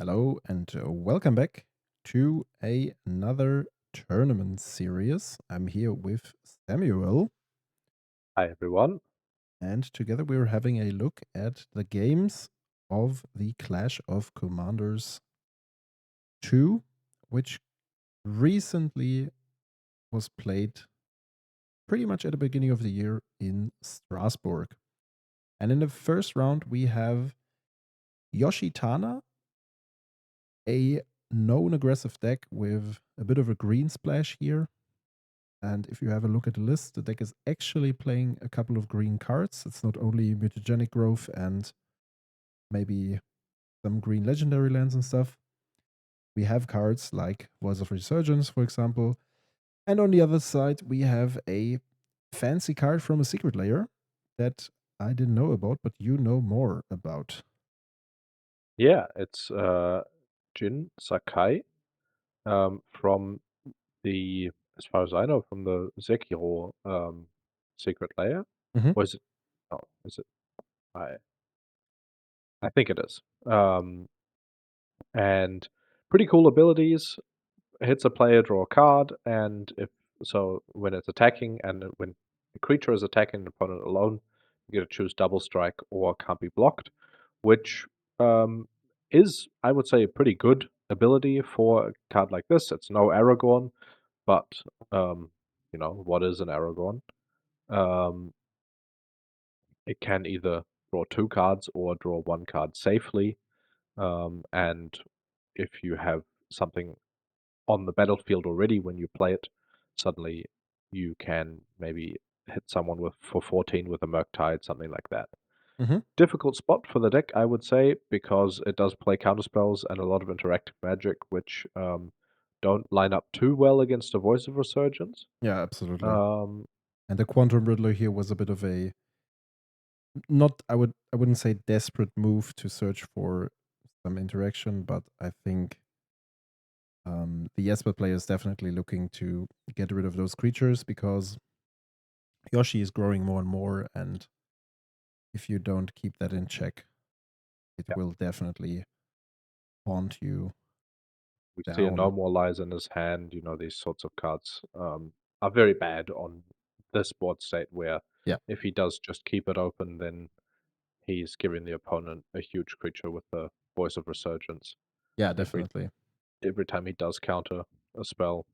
Hello and welcome back to another tournament series. I'm here with Samuel, Hi, everyone. and together we're having a look at the games of the Clash of Commanders 2, which recently was played pretty much at the beginning of the year in Strasbourg. And in the first round, we have Yoshi Tana, a known aggressive deck with a bit of a green splash here. And if you have a look at the list, the deck is actually playing a couple of green cards. It's not only mutagenic growth and maybe some green legendary lands and stuff. We have cards like Voice of Resurgence, for example. And on the other side, we have a fancy card from a secret layer that I didn't know about, but you know more about. Yeah, it's Jin Sakai from as far as I know, from the Sekiro secret layer. Mm-hmm. Or is it? Oh, is it? I I think it is. And pretty cool abilities. Hits a player, draw a card, and if so, when it's attacking and when the creature is attacking an opponent alone, you get to choose double strike or can't be blocked, which um, is, I would say, a pretty good ability for a card like this. It's no Aragorn, but um, what is an Aragorn? Um, it can either draw two cards or draw one card safely, and if you have something on the battlefield already when you play it, suddenly you can maybe hit someone for 14 with a Murktide, something like that. Mm-hmm. Difficult spot for the deck, I would say, because it does play counterspells and a lot of interactive magic, which don't line up too well against a Voice of Resurgence. Yeah, absolutely. Um, And the Quantum Riddler here was a bit of a not I wouldn't say desperate move to search for some interaction, but I think the Esper player is definitely looking to get rid of those creatures because Yoshi is growing more and more, and if you don't keep that in check, it yeah, will definitely haunt you we see a down. No More Lies in his hand. These sorts of cards are very bad on this board state where Yeah, if he does just keep it open, then he's giving the opponent a huge creature with the Voice of Resurgence yeah, every definitely. every time he does counter a spell.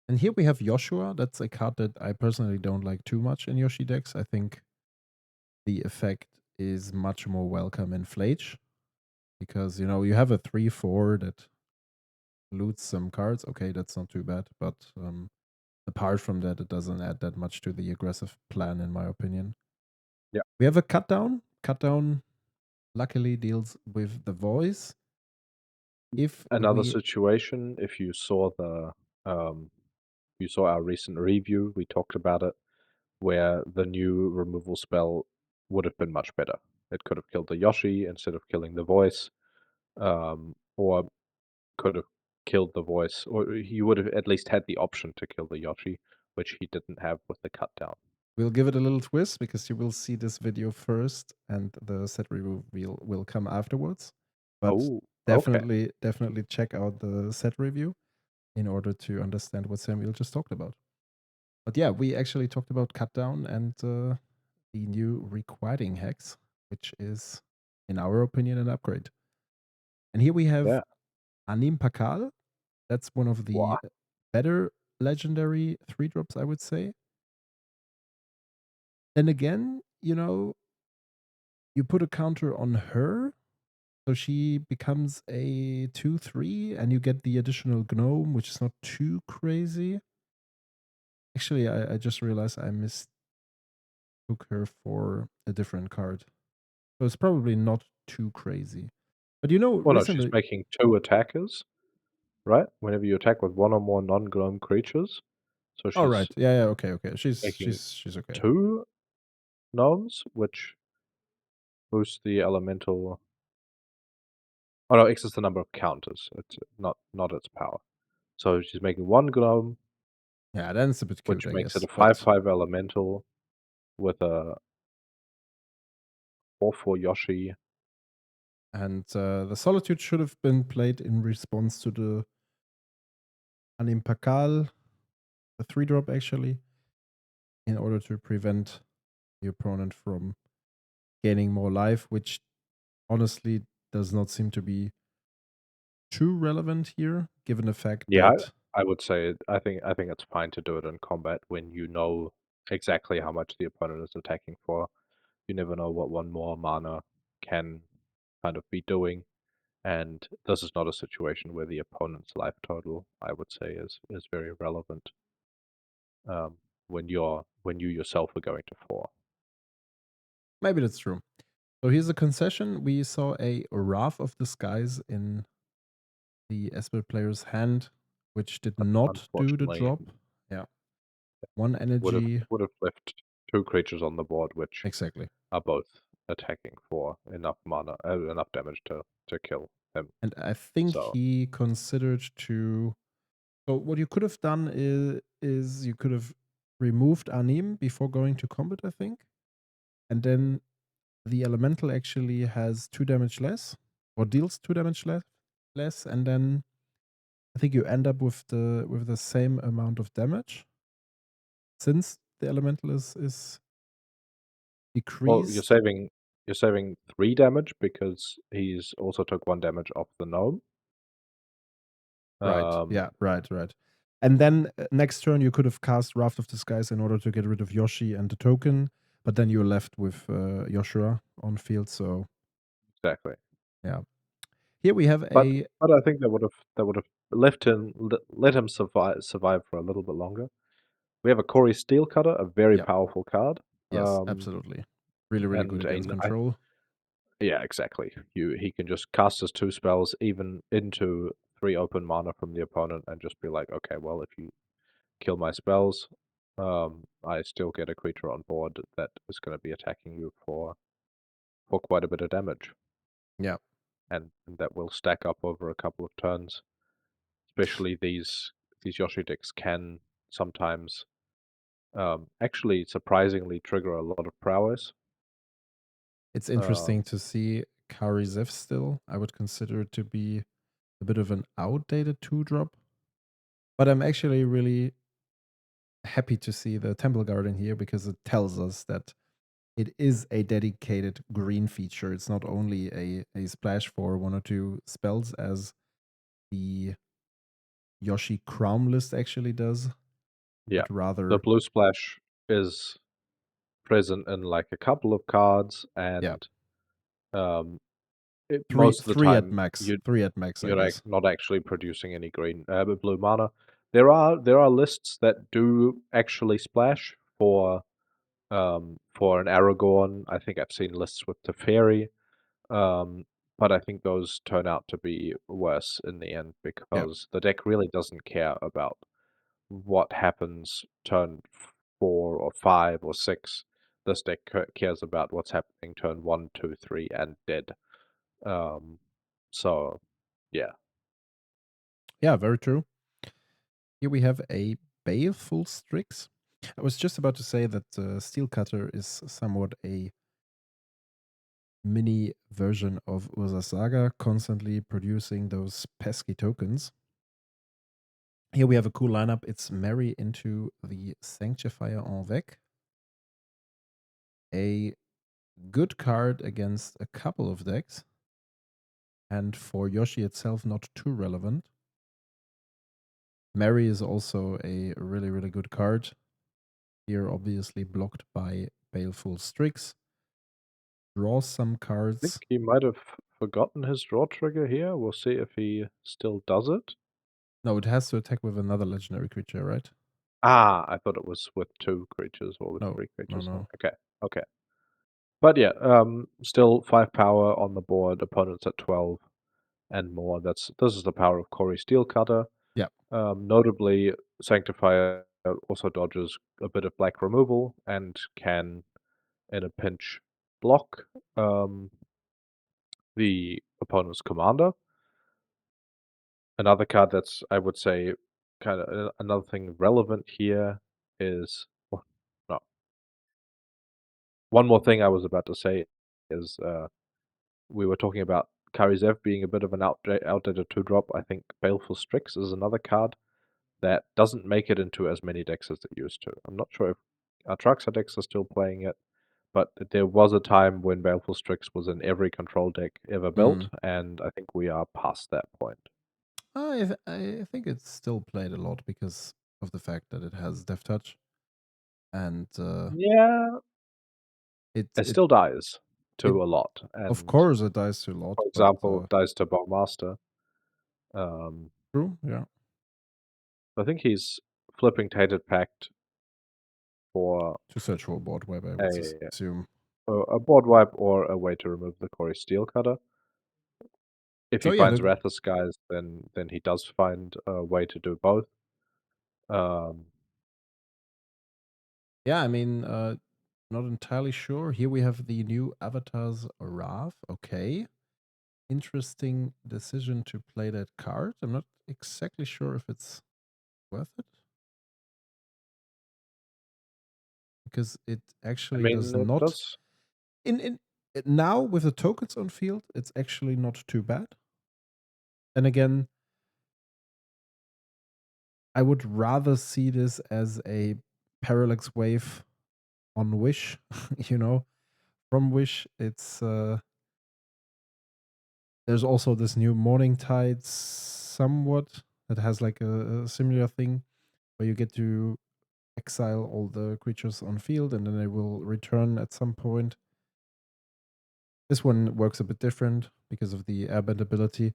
And here we have Joshua. That's a card that I personally don't like too much in Yoshi decks. I think the effect is much more welcome in Flage because you have a 3/4 that loots some cards. Okay, that's not too bad, but apart from that, it doesn't add that much to the aggressive plan, in my opinion. Yeah. We have a cut down. Cut down luckily deals with the voice. If Another we situation, if you saw our recent review, we talked about it, where the new removal spell would have been much better. It could have killed the Yoshi instead of killing the voice, or could have killed the voice, or he would have at least had the option to kill the Yoshi, which he didn't have with the cut down. will give it a little twist because you will see this video first and the set review will come afterwards. But Oh, okay. definitely check out the set review in order to understand what Samuel just talked about. But yeah, we actually talked about cut down and the new requiting hex, which is, in our opinion, an upgrade. And here we have Yeah. Anim Pakal. That's one of the Wow. better legendary 3-drops, I would say. Then again, you put a counter on her, so she becomes a 2/3, and you get the additional gnome, which is not too crazy. Actually, I just realized I mistook her for a different card. So it's probably not too crazy. But Well, no, she's recently. making two attackers, right? Whenever you attack with one or more non-gnome creatures. So All right. she's Yeah, yeah, okay. She's making she's she's okay. two gnomes, which boosts the elemental. Oh no, X is the number of counters. It's not its power. So she's making one gnome, Yeah, then it's a bit which cute, I makes it guess. a But 5/5 elemental with a 4/4 Yoshi. And the Solitude should have been played in response to the Animpakal, the 3-drop actually, in order to prevent the opponent from gaining more life, which honestly does not seem to be too relevant here, given the fact Yeah, that I would say I think it's fine to do it in combat when you know exactly how much the opponent is attacking for. You never know what one more mana can kind of be doing, and this is not a situation where the opponent's life total, I would say, is very relevant um, when you yourself are going to 4. maybe that's true. So here's a concession. We saw a Wrath of the Skies in the Esper player's hand, which did not do the Unfortunately, drop. Yeah. One would have energy. would have left 2 creatures on the board, which Exactly. are both attacking for enough mana, enough damage to kill him. And I think So he considered to. So what you could have done is you could have removed Anim before going to combat, I think. And then the elemental actually has 2 damage less, or deals 2 damage less, and then I think you end up with the same amount of damage since the elemental is well, decreased. you're saving 3 damage because he's also took 1 damage off the gnome. Right. Um, Yeah. Right. Right. And then next turn you could have cast Raft of the Skies in order to get rid of Yoshi and the token, but then you're left with Yoshua on field. So exactly. yeah. Here we have But a but I think that would have left him let him survive for a little bit longer. We have a Corey Steelcutter, a very yeah. powerful card. Yes. Um, Absolutely. Really, really good and against control. yeah, exactly. He can just cast his 2 spells even into 3 open mana from the opponent and just be like, okay, well, if you kill my spells, I still get a creature on board that is going to be attacking you for quite a bit of damage, Yeah. and that will stack up over a couple of turns. Especially these Yoshi decks can sometimes actually surprisingly trigger a lot of prowess. It's Um, interesting to see Kari Zev still. I would consider it to be a bit of an outdated 2-drop. But I'm actually really happy to see the Temple Garden here because it tells us that it is a dedicated green feature. It's not only a splash for 1 or 2 spells as the Yoshi Crown list actually does, yeah, but the rather, blue splash is present in like a couple of cards, yeah, and um, three most of the three at time max. 3 at max, I guess. not actually producing any blue mana. There are lists that do actually splash for an Aragorn. I think I've seen lists with Teferi, um, but I think those turn out to be worse in the end Yeah. because the deck really doesn't care about what happens turn 4 or 5 or 6. This deck cares about what's happening turn 1, 2, 3, and dead. Um, so yeah, Yeah, very true. Here we have a Baleful Strix. I was just about to say that Steel Cutter is somewhat a mini version of Urza Saga, constantly producing those pesky tokens. Here we have a cool lineup. It's Mary into the Sanctifier Envec. A good card against a couple of decks. And for Yoshi itself, not too relevant. Mary is also a really, really good card. Here, obviously blocked by Baleful Strix. Draw some I think cards. he might have forgotten his draw trigger here. We'll see if he still does it. No, it has to attack with another legendary creature, right? Ah, I thought it was with 2 creatures or with No, 3 no, creatures. no. Okay, okay. But yeah, still 5 power on the board. Opponents at 12 and more. This is the power of Corey Steelcutter. Yeah. Notably, Sanctifier also dodges a bit of black removal and can, in a pinch, block the opponent's commander. Another card that's, I would say, kind of another thing relevant here is, well, no, one more thing I was about to say is we were talking about Karizev being a bit of an outdated 2-drop, I think Baleful Strix is another card that doesn't make it into as many decks as it used to. I'm not sure if Atraxa decks are still playing it, but there was a time when Baleful Strix was in every control deck ever built, Mm. and I think we are past that point. I think it's still played a lot because of the fact that it has Death Touch, and Yeah, it it still dies it to a lot, of and course it dies to a lot, for but example, dies to Bowmaster. Um, true, yeah, I think he's flipping Tainted Pact for to search for a board wipe, I would a assume. a board wipe or a way to remove the Cory Steel Cutter. If So he yeah, finds Wrath of Skies, then he does find a way to do both. Um, yeah, I mean, not entirely sure. Here we have the new avatars Rav. Okay, interesting decision to play that card. I'm not exactly sure if it's worth it because it I actually does mean, it not does. in now with the tokens on field. It's actually not too bad. And again, I would rather see this as a parallax wave on Wish, you know. From Wish, it's there's also this new Morning Tide somewhat that has like a similar thing where you get to exile all the creatures on field and then they will return at some point. This one works a bit different because of the airbend ability.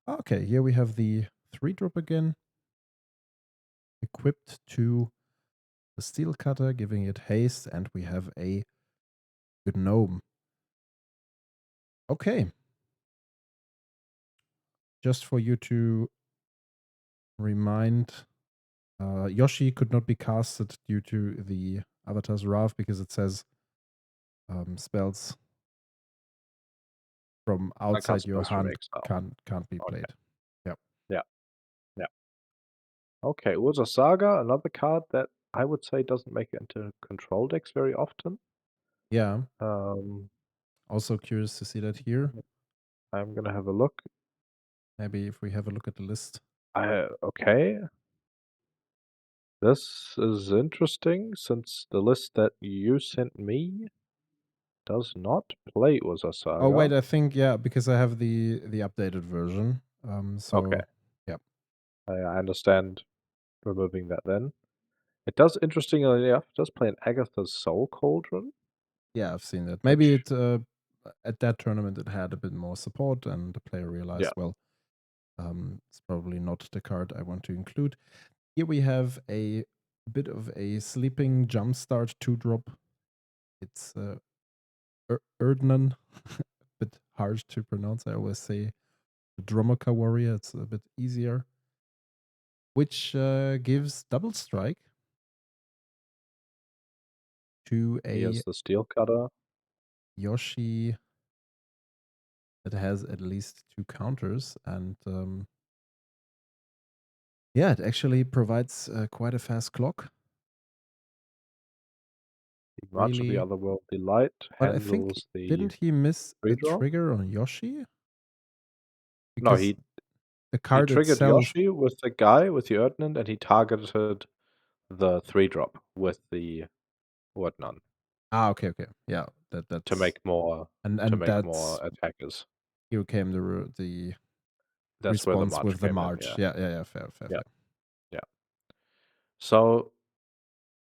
Okay, here we have the 3-drop again, equipped to the Steel Cutter, giving it haste, and we have a Gnome. Okay. Just for you to remind, Yoshi could not be casted due to the Avatar's Wrath because it says spells from I can't outside your suppose from hand exile. can't be Okay. played. Yep. Yeah. Yeah. Okay. Urza Saga, another card that I would say doesn't make it into control decks very often. Yeah. Um, Also curious to see that here. I'm gonna have a look. Maybe if we have a look at the list. Okay. This is interesting since the list that you sent me does not play Urza Oh wait, Saga. I think yeah, because I have the updated version. Okay. So yeah. I understand removing that then. It does, interestingly enough, it does play an Agatha's Soul Cauldron, Yeah, I've seen that. Maybe which, it at that tournament it had a bit more support and the player yeah, realized, well, it's probably not the card I want to include. Here we have a bit of a sleeping jumpstart 2-drop. It's Erdnan, a bit hard to pronounce. I always say Dromoka Warrior. It's a bit easier, which gives double strike to he has a the Steel Cutter. Yoshi that has at least 2 counters. And yeah, it actually provides quite a fast clock. The March of the Really. Otherworldly Light But I think, handles the didn't he miss a 3-drop. trigger on Yoshi? No, Because the he card triggered itself. Yoshi with the guy, with the Erdnand, and he targeted the 3-drop with the Erdnand Ah, okay, okay. Yeah, to that's make more that's attackers. here came the That's where the response March with the came in, March. yeah. Yeah, yeah, yeah. Fair, fair, Yeah, fair. yeah. So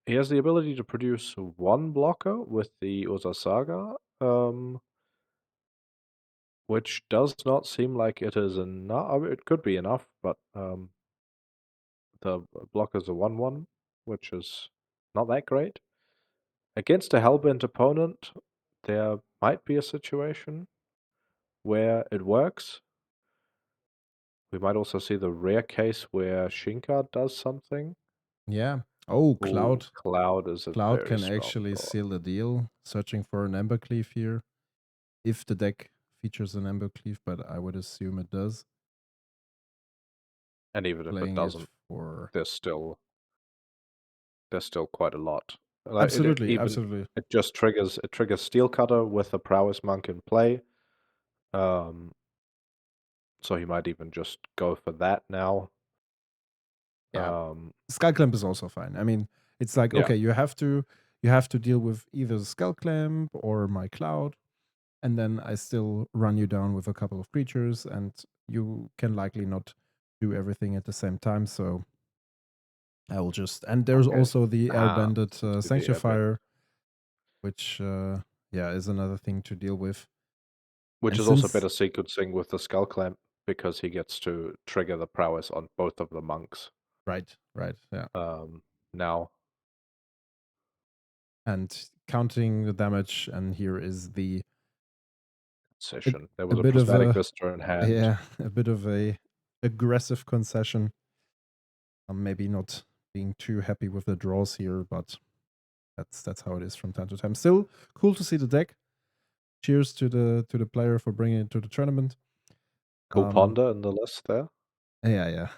he has the ability to produce 1 blocker with the Urza Saga, which does not seem like it is enough. I mean, it could be enough, but the blocker's a 1/1, which is not that great. Against a Hellbent opponent, there might be a situation where it works. We might also see the rare case where Shinka does something. Yeah. Oh, Oh, Cloud is a Cloud very can strong actually draw. seal the deal. Searching for an Embercleave here, if the deck features an Embercleave, but I would assume it does. And even if it Playing it doesn't, for there's still quite a lot. Like absolutely, absolutely. it just triggers Steel Cutter with a Prowess Monk in play. Um, So he might even just go for that now. Yeah. Um, Skull Clamp is also fine. I mean, it's like, Yeah. okay, you have to deal with either the Skull Clamp or my Cloud, and then I still run you down with a couple of creatures, and you can likely not do everything at the same time. So I will just, and there's Okay. also the L Bandit So the Sanctifier, which yeah, is another thing to deal with. which And is also since better sequencing with the Skull Clamp because he gets to trigger the prowess on both of the monks right, yeah, now. and counting the damage, and here is the a, Session. There a was a bit of prismatic a visitor in hand. yeah, a bit of a aggressive concession. I'm maybe not being too happy with the draws here, but that's how it is from time to time. Still cool to see the deck. Cheers to the player for bringing it to the tournament. Cool ponder in the list there. Yeah.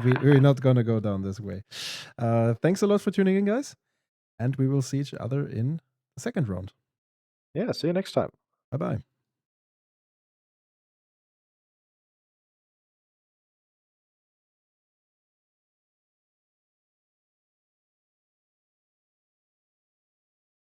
We're not gonna go down this way. Thanks a lot for tuning in, guys, and we will see each other in the second round. Yeah, see you next time. Bye bye.